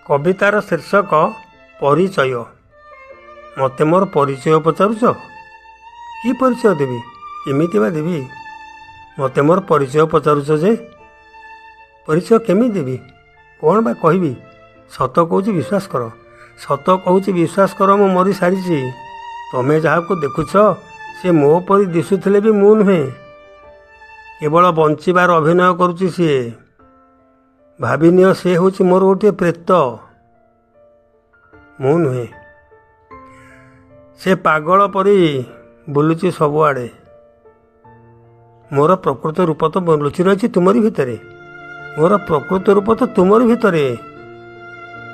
कवितार शीर्षक परिचय। मते मोर परिचय पचारुच कि परिचय देवी केमिति बा देवी मते मोर परिचय पचारुच जे परिचय केमी देवी कौन बा कहबी सत कहूँ विश्वास कर सत कहूँ विश्वास कर मु मरी सारी तमें जहाँ को देखुछ सी मो परी दिशुले भी मु नुहे केवल बंचार अभिनय करुच्ची सी भाविनिय से हूँ मोर गोटे प्रेत मु नुहे से पागल परी बुलुची सबुआड़े मोर प्रकृत रूप तो लुचि रही तुमरी भितरे मोर प्रकृत रूप तो तुमरी भितरे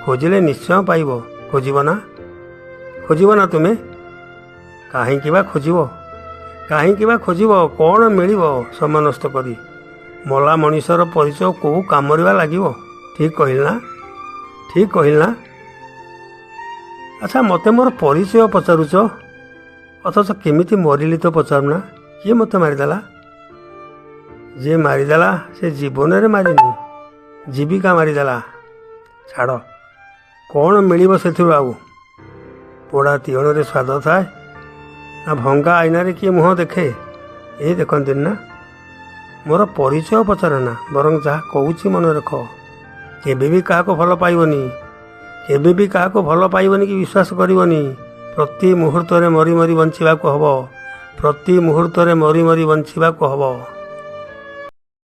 खोजिले निश्चय पाइब खोजिब ना तुम्हें कहीं बा खोजिब कौन मिल समय नष्ट करी मला मनीषर परिचय कौ काम लगे ठीक कहल ना अच्छा मते मोर परिचय पचारुच अथच केमिति मरिली तो पचारुना किए मत मारिदेला जे मारिदेला से जीवन रे मारिनी जीविका मारिदेला छाड़ कौन मिल से आउ पोड़ा तीहण रे स्वाद थाए ना भंगा आईना किए मुह देखे ये देखते ना मोर परिचय पचारना बरं जहाँ कहूँ मन रख केबे भी क्या भल पाइबनी केबे भी क्या भल पाइबनी कि विश्वास करनी प्रति मुहूर्त मरी मरी बंचा हम प्रति मुहूर्त मरी मरी बंचा हम।